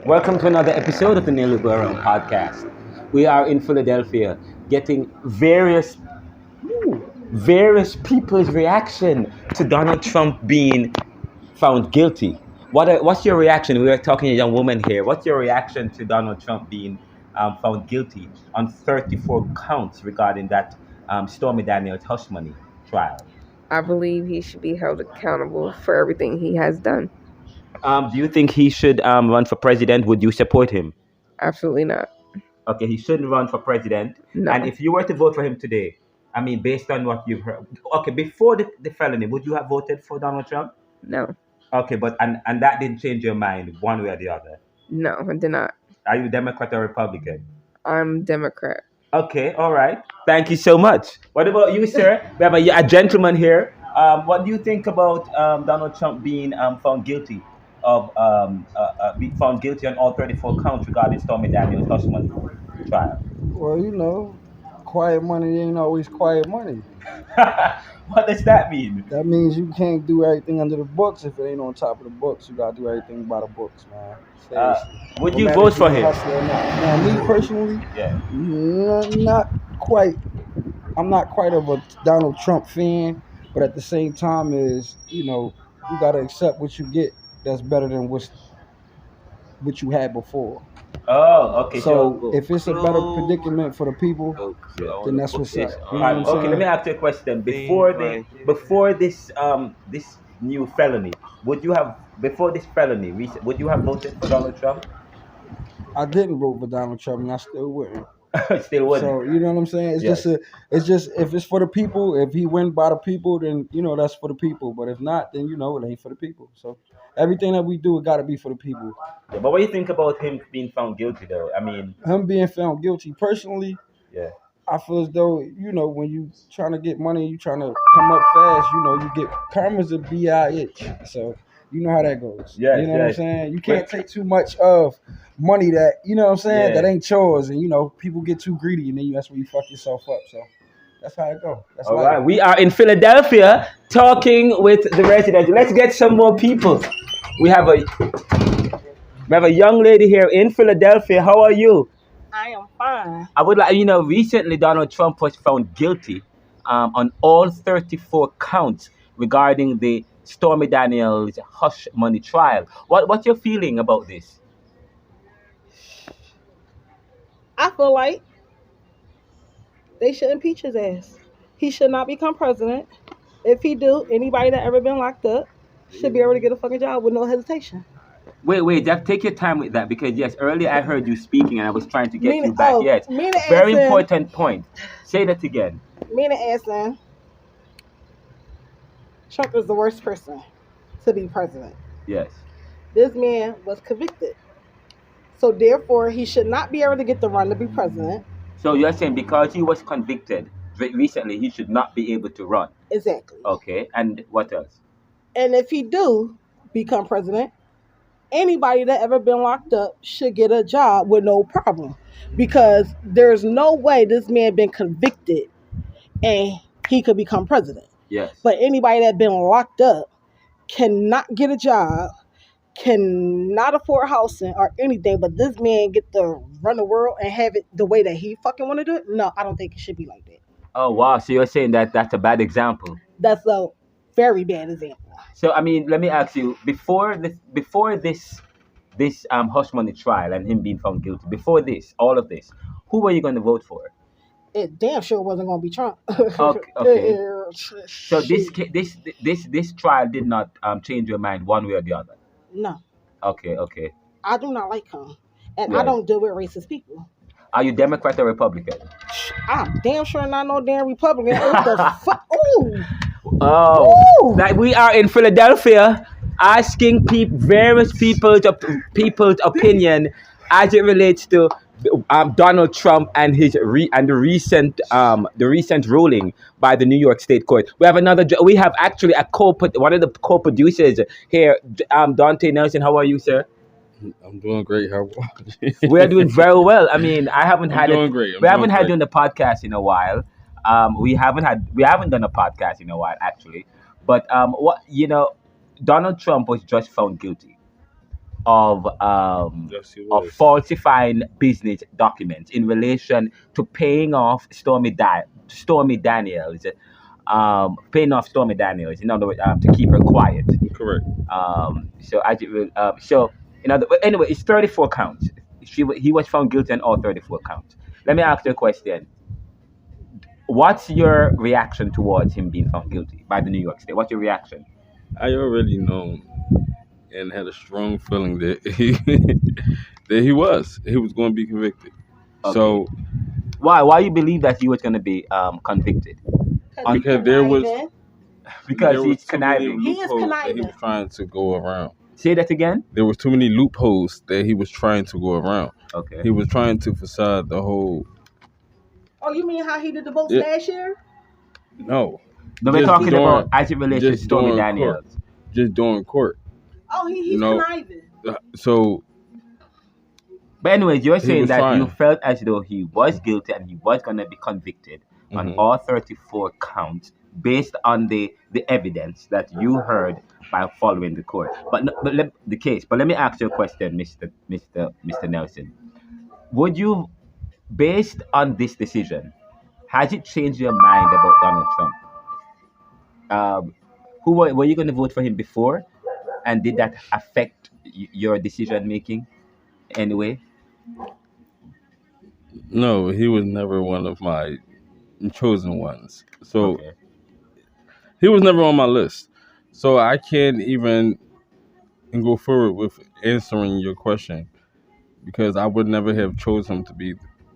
Welcome to another episode of the NeoLiberal Round Podcast. We are in Philadelphia getting various people's reaction to Donald Trump being found guilty. What's your reaction? We are talking to a young woman here. What's your reaction to Donald Trump being found guilty on 34 counts regarding that Stormy Daniels hush money trial? I believe he should be held accountable for everything he has done. Do you think he should run for president? Would you support him? Absolutely not. Okay, he shouldn't run for president. No. And if you were to vote for him today, I mean, based on what you've heard, okay, before the felony, would you have voted for Donald Trump? No. Okay, but and that didn't change your mind one way or the other. No, I did not. Are you Democrat or Republican? I'm Democrat. Okay, all right. Thank you so much. What about you, sir? We have a gentleman here. What do you think about Donald Trump being found guilty being found guilty on all 34 counts regarding Stormy Daniels' hush money trial? Well, quiet money ain't always quiet money. What does that mean? That means you can't do everything under the books if it ain't on top of the books. You gotta do everything by the books, man. Seriously. Would No you matter vote if for you're a him? hustler or not. Now, me personally, Yeah. not quite. I'm not quite of a Donald Trump fan, but at the same time, you gotta accept what you get. That's better than what you had before. Oh, okay. So if it's a better predicament for the people, then that's what's up. You know what I'm Okay, saying? let me ask you a question. Before this new felony, would you have would you have voted for Donald Trump? I didn't vote for Donald Trump, and I still wouldn't. Still wouldn't. So you know what I'm saying? It's Yes. just if it's for the people, if he win by the people, then that's for the people. But if not, then it ain't for the people. So everything that we do, it got to be for the people. Yeah, but what do you think about him being found guilty, though? I mean, Him being found guilty, personally, yeah. I feel as though when you trying to get money, you trying to come up fast. You get karma's a bitch. So you know how that goes. Yes, You know what I'm yes. saying? You can't take too much of money that Yeah. that ain't yours, and people get too greedy, and then that's where you fuck yourself up. So that's how it go. That's All life. right, we are in Philadelphia talking with the residents. Let's get some more people. We have a young lady here in Philadelphia. How are you? I am fine. I would like, recently Donald Trump was found guilty on all 34 counts regarding the Stormy Daniels hush money trial. What's your feeling about this? I feel like they should impeach his ass. He should not become president. If he do, anybody that ever been locked up should be able to get a fucking job with no hesitation. Wait, Jeff, take your time with that because yes, earlier I heard you speaking and I was trying to get you back. oh, Yes, meaning very as in- important point. Say that again. Meaning asking, Trump is the worst person to be president. Yes. This man was convicted. So therefore, he should not be able to get the run to be president. So you're saying because he was convicted recently, he should not be able to run. Exactly. Okay, and what else? And if he do become president, anybody that ever been locked up should get a job with no problem. Because there's no way this man been convicted and he could become president. Yes. But anybody that been locked up cannot get a job, cannot afford housing or anything, but this man get to run the world and have it the way that he fucking want to do it. No, I don't think it should be like that. Oh wow! So you're saying that that's a bad example. That's a very bad example. So I mean, let me ask you: before this hush money trial and him being found guilty, before this, all of this, who were you going to vote for? It damn sure wasn't going to be Trump. Okay. So this trial did not change your mind one way or the other. No, Okay. I do not like him, and Yes. I don't deal with racist people. Are you Democrat or Republican? I'm damn sure not no damn Republican. What the fuck? Ooh. Oh, Ooh. like we are in Philadelphia asking various people's opinion as it relates to Donald Trump and the recent ruling by the New York State Court. We have actually one of the co-producers here, Dante Nelson. How are you, sir? I'm doing great. How are you? We're doing very well. I mean, I haven't had doing great. we haven't had you on the podcast in a while. We haven't done a podcast in a while actually. But Donald Trump was just found guilty. Yes, he of was. falsifying business documents in relation to paying off Stormy Daniels, paying off Stormy Daniels. In other words, to keep her quiet. Correct. So as it will, anyway, it's 34 counts. He was found guilty on all 34 counts. Let me ask you a question. What's your reaction towards him being found guilty by the New York State? What's your reaction? I already know and had a strong feeling that he was going to be convicted. Okay. So Why you believe that he was going to be convicted? Because there was Because there he's was too many conniving. He is loopholes that he conniving. was trying to go around. Say that again. There was too many loopholes that he was trying to go around. Okay. He was trying to facade the whole. Oh, you mean how he did the votes Yeah. last year? No, No, we're Just talking during- about as it relates to just Stormy during Daniels. just during court. Oh, he's You know, conniving. So But anyways, you're saying was that you trying. felt as though he was guilty and he was going to be convicted on Mhm. all 34 counts based on the evidence that you heard by following the court. But let me ask you a question, Mr. Nelson. Would you, based on this decision, has it changed your mind about Donald Trump? Were you going to vote for him before, and did that affect your decision making anyway? No, he was never one of my chosen ones. So Okay. he was never on my list. So I can't even go forward with answering your question because I would never have chosen him to be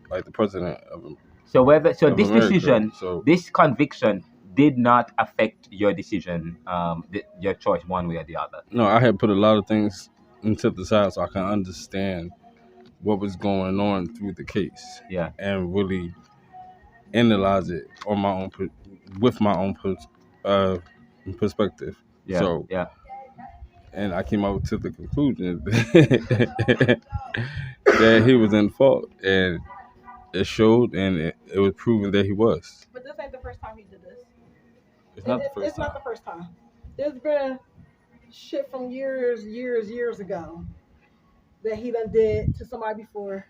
like the president of So this America. decision, So this conviction, did not affect your decision, your choice one way or the other. no, I had put a lot of things into the side so I can understand what was going on through the case. Yeah. And really analyze it on my own with my own perspective. Yeah. So yeah. and I came out to the conclusion that he was in fault, and it showed, and it was proven that he was. But this ain't the first time he did this. It's not the first It's time. not the first time. There's been shit from years ago that he done did to somebody before,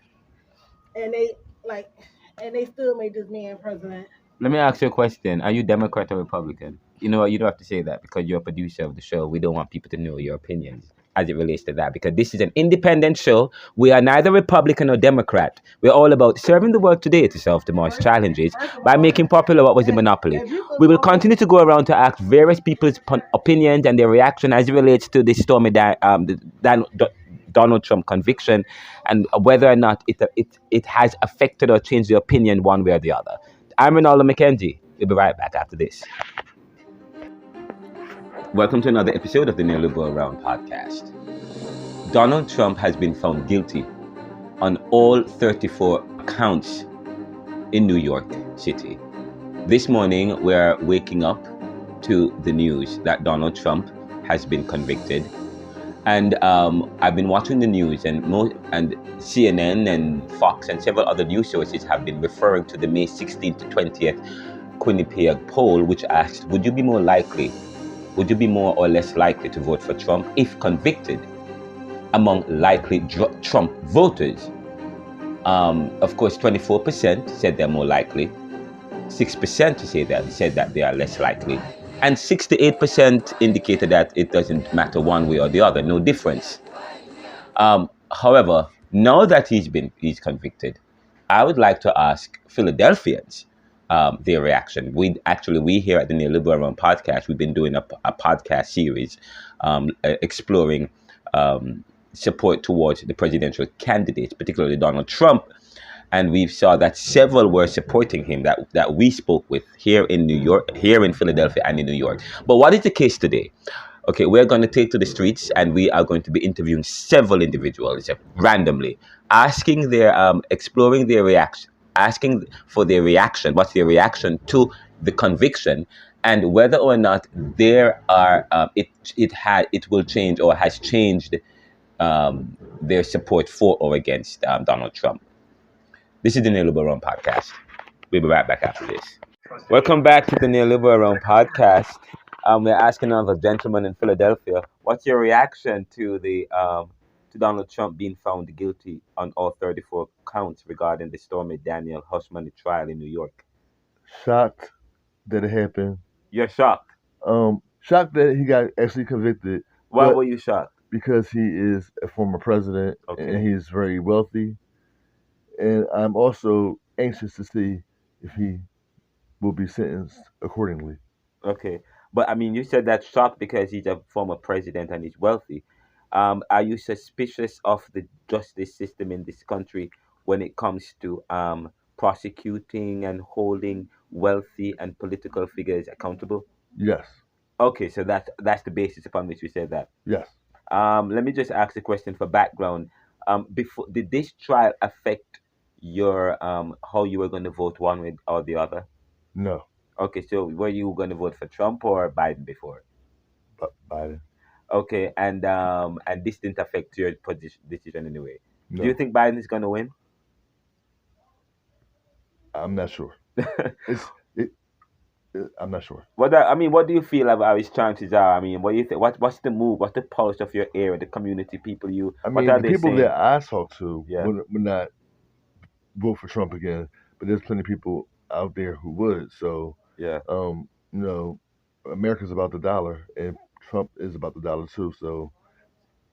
and they still made this man president. Let me ask you a question. Are you Democrat or Republican? You know what? You don't have to say that because you're a producer of the show. We don't want people to know your opinions as it relates to that because this is an independent show. We are neither Republican or Democrat. We're all about serving the world today to solve tomorrow's challenges by making popular what was the monopoly. We will continue to go around to ask various people's opinions and their reaction as it relates to this Donald Trump conviction and whether or not it has affected or changed your opinion one way or the other. I'm Renaldo McKenzie. We'll be right back after this. Welcome to another episode of the NeoLiberal Round Podcast. Donald Trump has been found guilty on all 34 counts in New York City. This morning, we're waking up to the news that Donald Trump has been convicted. And I've been watching the news, and CNN and Fox and several other news sources have been referring to the May 16th to 20th Quinnipiac poll, which asked, would you be more or less likely to vote for Trump if convicted among likely Trump voters? Of course, 24% said they're more likely, 6% said that they are less likely, and 68% indicated that it doesn't matter one way or the other, no difference. However, now that he's convicted, I would like to ask Philadelphians their reaction. We here at the NeoLiberal Round Podcast, we've been doing a podcast series exploring support towards the presidential candidates, particularly Donald Trump. And we saw that several were supporting him that we spoke with here in New York, here in Philadelphia and in New York. But what is the case today? Okay, we're going to take to the streets and we are going to be interviewing several individuals randomly, asking exploring their reaction, asking for their reaction, what's their reaction to the conviction, and whether or not there are it will change or has changed their support for or against Donald Trump. This is the NeoLiberal Round Podcast. We'll be right back after this. Welcome back to the NeoLiberal Round Podcast. We're asking another gentleman in Philadelphia, what's your reaction to the to Donald Trump being found guilty on all 34 counts regarding the Stormy Daniel hush money trial in New York? Shocked that it happened. You're shocked. Shocked that he got actually convicted. Why but were you shocked? Because he is a former president Okay. and he's very wealthy. And I'm also anxious to see if he will be sentenced accordingly. Okay, but I mean, you said that shocked because he's a former president and he's wealthy. Are you suspicious of the justice system in this country when it comes to prosecuting and holding wealthy and political figures accountable? Yes. Okay, so that's the basis upon which you said that. Yes. Let me just ask a question for background. Before did this trial affect your how you were going to vote one way or the other? No. Okay, so were you going to vote for Trump or Biden before? Biden. Okay, and this didn't affect your decision anyway. No. Do you think Biden is going to win? I'm not sure. I'm not sure. What do you feel about his chances are? I mean, what do you think? What's the move? What's the pulse of your area, the community, people you? I mean, what are the they people saying? that I talk to Yeah. would not vote for Trump again, but there's plenty of people out there who would. So, Yeah. America's about the dollar, and Trump is about the dollar too. So,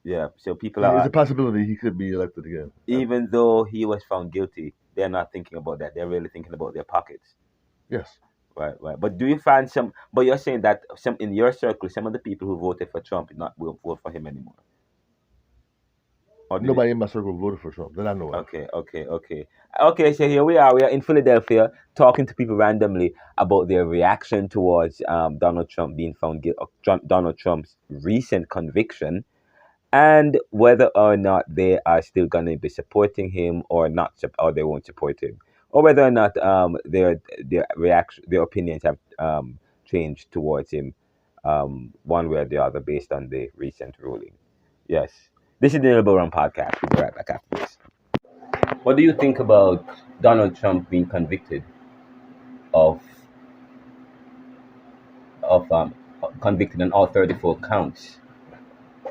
Yeah. So people there's are, a possibility he could be elected again. even though he was found guilty, they're not thinking about that. They're really thinking about their pockets. Yes. Right. But do you find some? But you're saying that some in your circle, some of the people who voted for Trump will vote for him anymore. Or did Nobody in my circle voted for Trump that I know of. Okay. So here we are. We are in Philadelphia talking to people randomly about their reaction towards Donald Trump being found guilty, Donald Trump's recent conviction, and whether or not they are still going to be supporting him or not, or they won't support him, or whether or not their opinions have changed towards him one way or the other based on the recent ruling. Yes. This is the NeoLiberal Round Podcast. We'll be right back after this. What do you think about Donald Trump being convicted of convicted on all 34 counts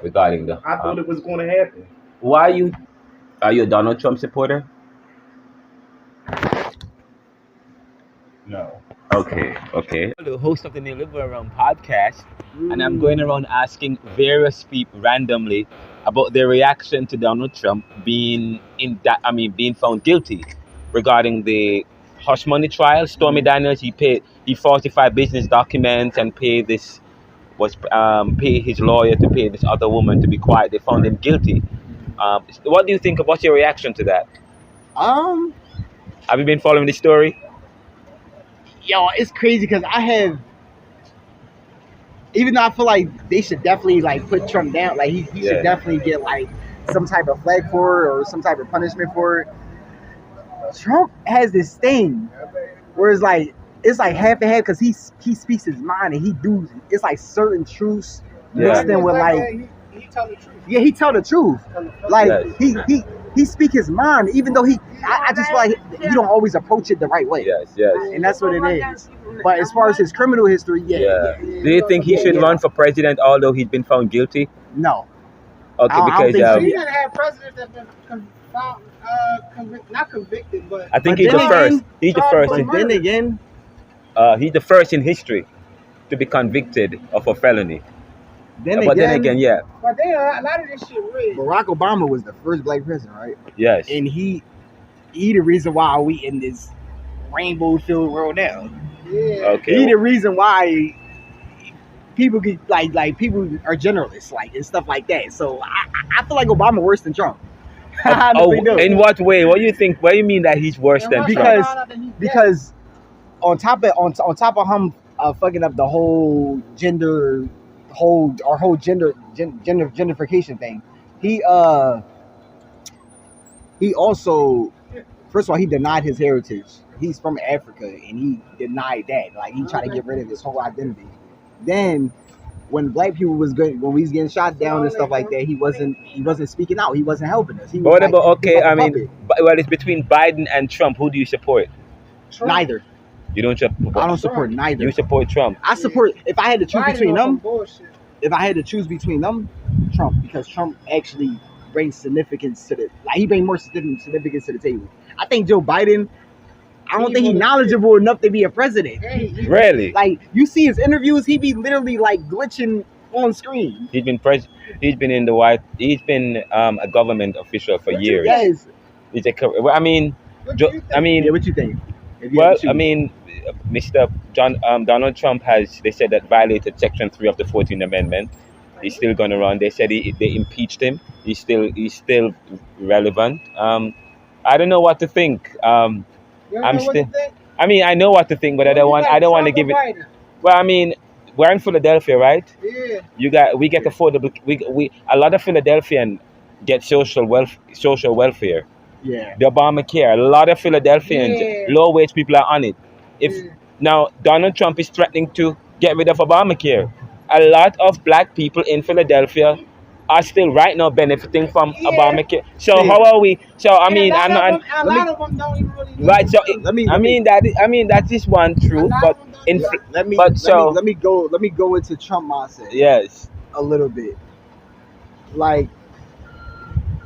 regarding the? I thought it was going to happen. Why are you a Donald Trump supporter? No. Okay. I'm the host of the NeoLiberal Round Podcast, and I'm going around asking various people randomly about their reaction to Donald Trump being found guilty regarding the hush money trial. Stormy Daniels, he falsified business documents and paid his lawyer to pay this other woman to be quiet. They found him guilty. What do you think? What's your reaction to that? Have you been following the story? Yo, it's crazy because even though I feel like they should definitely like put Trump down, like he should definitely get like some type of flag for it or some type of punishment for it. Trump has this thing where it's like half and half because he speaks his mind and it's like certain truths mixed in with like he tell the truth. Yeah, he tell the truth. Like he speak his mind, even though I just feel like he don't always approach it the right way. Yes. And that's what it is. But as far as his criminal history, yeah. Do you think he should run for president although he's been found guilty? No. Okay, I don't because think so. We didn't have presidents that been found, not convicted, but I think But he's the then first. again- He's the first. But then again, He's the first in history to be convicted of a felony. yeah. but they a lot of this shit rigged. Barack Obama was the first black president, right? Yes. And he the reason why we in this rainbow-filled world now. Yeah. Okay. He the reason why people get like people are generalists, like and stuff like that. So I feel like Obama worse than Trump. I honestly do. In what way? What do you think? What do you mean that he's worse than Because- Trump? Because on top of him fucking up the whole gentrification thing, he also, first of all, he denied his heritage. He's from Africa and he denied that. Like he tried to get rid of his whole identity. Then when black people when we was getting shot down and stuff like that, he wasn't speaking out. He wasn't helping us. He was What like, about he was like a well, puppet. it's between Biden and Trump. Who do you support? Neither. You don't support. I don't support neither. You support Trump. I support, if I had to choose Biden between on some them, bullshit. Trump, because Trump actually brings significance to the he brings more significance to the table. I think Joe Biden, I don't think he's knowledgeable enough to be a president. Really? Like you see his interviews, he be literally like glitching on screen. He's been in the White. He's been a government official for years. Yes. He's I mean, Yeah, what you think? If you well, had to choose. I mean, Mr. Donald Trump they said that violated Section 3 of the 14th Amendment. He's still going around. They said they impeached him. He's still relevant. I don't know what to think. I'm still. I mean, I know what to think, but I don't want to give it. Well, I mean, we're in Philadelphia, right? Yeah. We get affordable. We a lot of Philadelphians get social welfare. Yeah. The Obamacare. A lot of Philadelphians, low wage people are on it. Now Donald Trump is threatening to get rid of Obamacare. A lot of black people in Philadelphia are still right now benefiting from Obamacare. So how are we? So I mean, I'm not. A lot of them don't even really. Right. So that is one truth, but let me go into Trump mindset. Yes. A little bit. Like,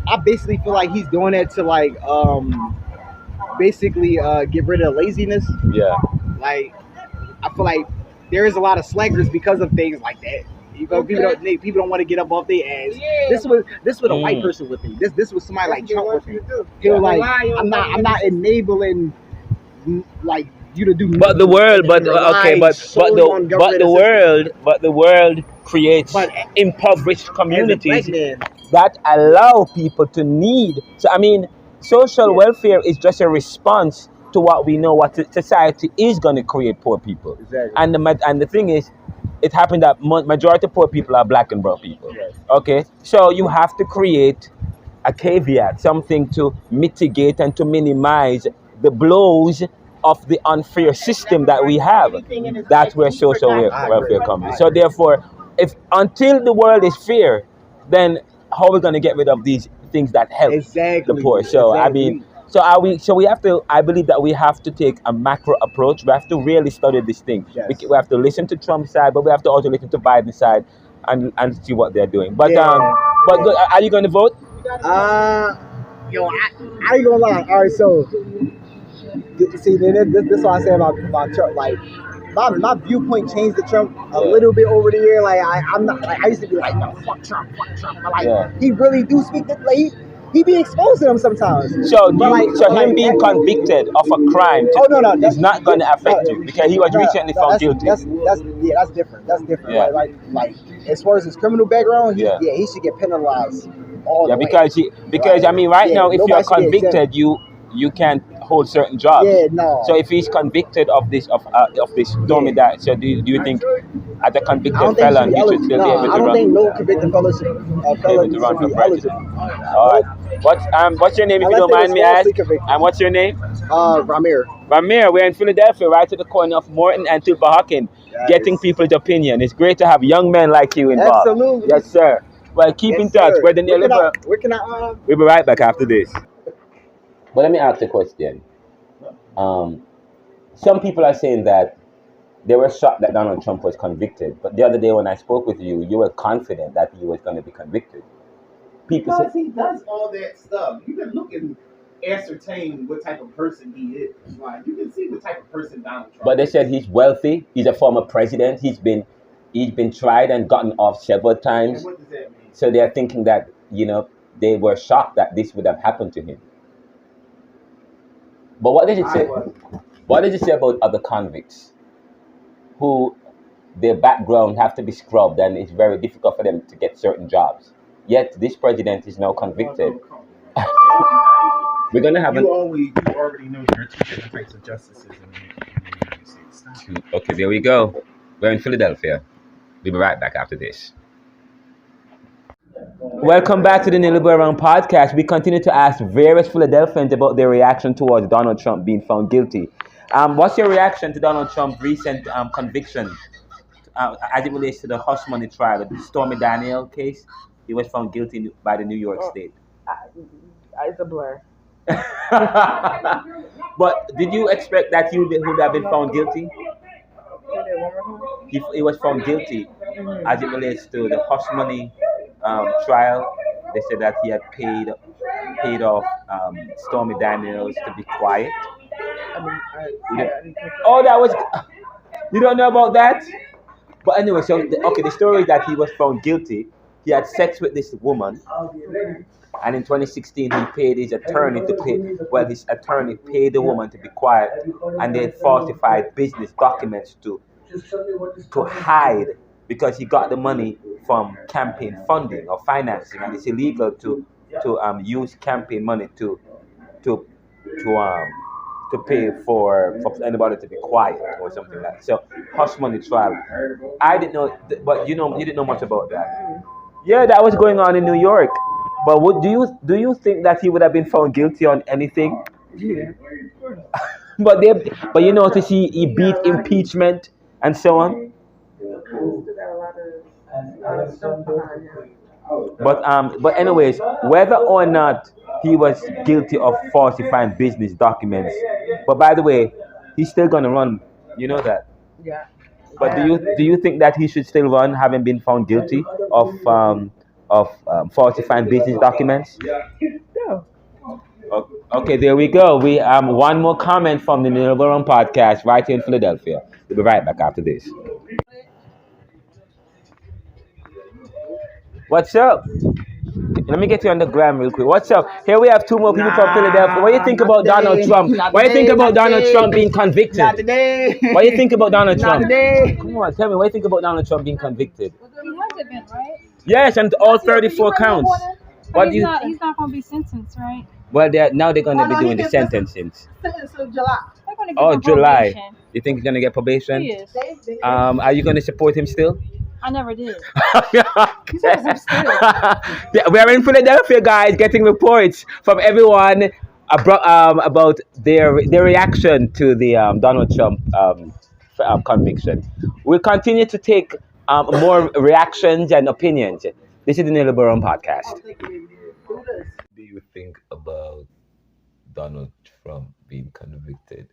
I basically feel like he's doing that to basically get rid of laziness. Yeah. Like, I feel like there is a lot of slackers because of things like that. You know, people don't want to get up off their ass. Yeah. This was a white person with me. This was somebody like Trump with me. He was like, I'm not enabling like you to do. But the world, but the world creates impoverished communities that allow people to need. So I mean, social welfare is just a response to what we know what society is going to create poor people. Exactly. And the thing is, it happened that majority of poor people are black and brown people. Yes. Okay, so you have to create a caveat, something to mitigate and to minimize the blows of the unfair system that we have. That's where social welfare comes in. So therefore, if until the world is fair, then how are we going to get rid of these things that help the poor? So I mean, we have to. I believe that we have to take a macro approach. We have to really study this thing. Yes. We have to listen to Trump's side, but we have to also listen to Biden's side and see what they're doing. But good. Are you going to vote? I ain't gonna lie. All right, so see, this is what I say about Trump. Like, my viewpoint changed to Trump a little bit over the year. Like, I'm not like I used to be like, no, fuck Trump. But like, he really do speak the like. He be exposed to them sometimes. So him being convicted of a crime is not going to affect you because he was recently found guilty. That's different. That's different. Yeah. Like as far as his criminal background, he should get penalized. Because I mean, right now, if you're convicted, you can't hold certain jobs. Yeah, no. So if he's convicted of this Stormy that, so do you think as a convicted felon he should still be able to run? I don't think no convicted felon should run for president. All right. What's your name if you don't mind me asking? And what's your name? Ramir. Ramir, we're in Philadelphia, right to the corner of Morton and Tulpahawken, getting people's opinion. It's great to have young men like you involved. Absolutely. Yes, sir. Well, keep in touch. We're the NeoLiberal. We'll be right back after this. But let me ask a question. Some people are saying that they were shocked that Donald Trump was convicted. But the other day when I spoke with you, you were confident that he was going to be convicted. Because he does all that stuff. You can look and ascertain what type of person he is. Like, you can see what type of person Donald Trump is. But they said he's wealthy. He's a former president. He's been tried and gotten off several times. And what does that mean? So they're thinking that, they were shocked that this would have happened to him. But what did it say? What did it say about other convicts who their background have to be scrubbed and it's very difficult for them to get certain jobs? Yet this president is now convicted. We're gonna have you already know there are two different types of justices in the United States. Okay, there we go. We're in Philadelphia. We'll be right back after this. Welcome back to the NeoLiberal Round Podcast. We continue to ask various Philadelphians about their reaction towards Donald Trump being found guilty. What's your reaction to Donald Trump's recent conviction as it relates to the hush money trial, the Stormy Daniel case? He was found guilty by the New York State. It's a blur. But did you expect that he would have been found guilty? He was found guilty as it relates to the hush money trial they said that he had paid off Stormy Daniels to be quiet. Oh, that was you don't know about that? But anyway, so the story is that he was found guilty. He had sex with this woman, and in 2016 he paid his attorney to pay. Well, his attorney paid the woman to be quiet, and they falsified business documents to hide because he got the money from campaign funding or financing, and it's illegal to use campaign money to to um to pay for anybody to be quiet or something like that. So hush money trial. I didn't know, but you didn't know much about that. Yeah, that was going on in New York. But do you think that he would have been found guilty on anything? Yeah. But you notice he beat impeachment and so on. But anyways, whether or not he was guilty of falsifying business documents, but by the way, he's still gonna run. You know that. Yeah. But do you think that he should still run, having been found guilty of falsifying business documents? No. Okay, there we go. We one more comment from the NeoLiberal Round Podcast right here in Philadelphia. We'll be right back after this. What's up? Let me get you on the gram real quick. What's up? Here we have two more people from Philadelphia. What do you think about Donald Trump? What do you think about Donald Trump being convicted? Not today. What do you think about Donald Not Trump? today. Come on, tell me. What do you think about Donald Trump being convicted? He hasn't been, right? Yes, and all 34 counts. But What do he's you? not going to be sentenced, right? Well, now they're going to Oh, be no, doing he the gets sentencing. Since July. They're going to give Oh, him July. probation. You think he's going to get probation? He is. Are you going to support him still? I never did. We're in Philadelphia, guys, getting reports from everyone about their reaction to the Donald Trump conviction. We'll continue to take more reactions and opinions. This is the NeoLiberal Round Podcast. Do you think about Donald Trump being convicted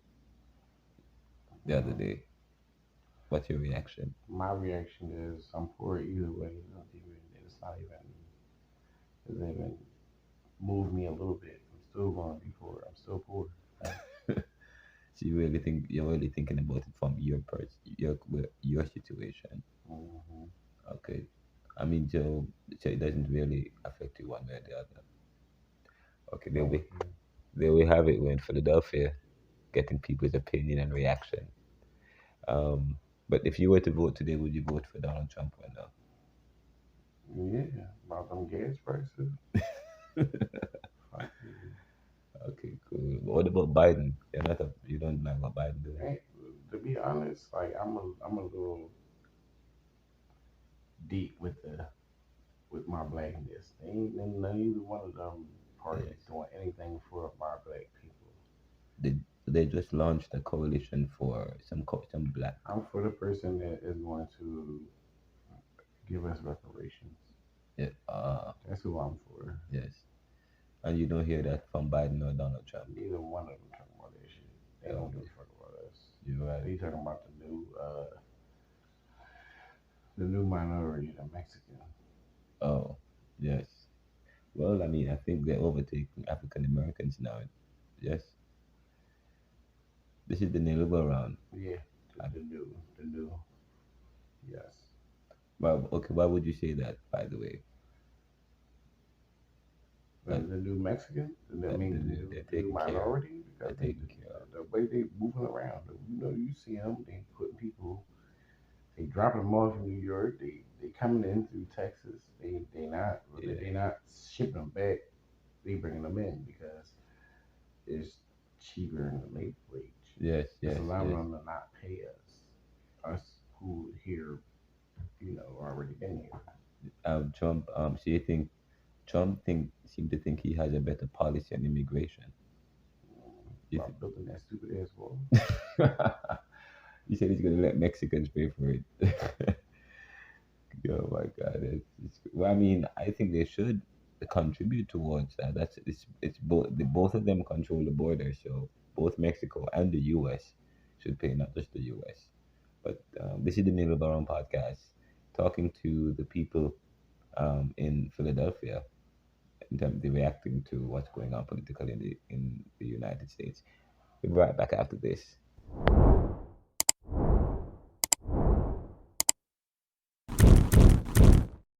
the other day? What's your reaction? My reaction is I'm for it either way. It's not even doesn't even move me a little bit. I'm still going to be for it. I'm still for it. So you're really thinking about it from your situation. Mm-hmm. Okay. I mean, so it doesn't really affect you one way or the other. Okay, there we have it. We're in Philadelphia, getting people's opinion and reaction. But if you were to vote today, would you vote for Donald Trump or no? Yeah, about them gas prices. Okay, cool. What about Biden? You don't like what Biden doing? Hey, to be honest, like I'm a little deep with my blackness. Ain't neither one of them parties doing anything for my black people. They just launched a coalition for some black. I'm for the person that is going to give us reparations. Yeah. That's who I'm for. Yes. And you don't hear that from Biden or Donald Trump. Neither one of them talking about that shit. They don't give a fuck about us. You're right. They talking about the new minority, the Mexican. Oh, yes. Well, I mean, I think they're overtaking African Americans now. Yes. This is the NeoLiberal Round. Yeah, the new. Yes. Well, okay. Why would you say that? By the way. The new Mexican. The new minority. Because the way they moving around. You see them. They putting people. They dropping them off in New York. They coming in through Texas. They not shipping them back. They bringing them in because it's cheaper in the labor wage. Yes. It's allowing them to not pay us who here, already been here. Trump. So you think Trump seem to think he has a better policy on immigration? About building that stupid ass wall. He said he's going to let Mexicans pay for it. Oh my God! Well, I mean, I think they should contribute towards that. It's both of them control the border, so both Mexico and the U.S. should pay, not just the U.S. But this is the NeoLiberal Round Podcast, talking to the people in Philadelphia. in terms of reacting to what's going on politically in the United States. We'll be right back after this.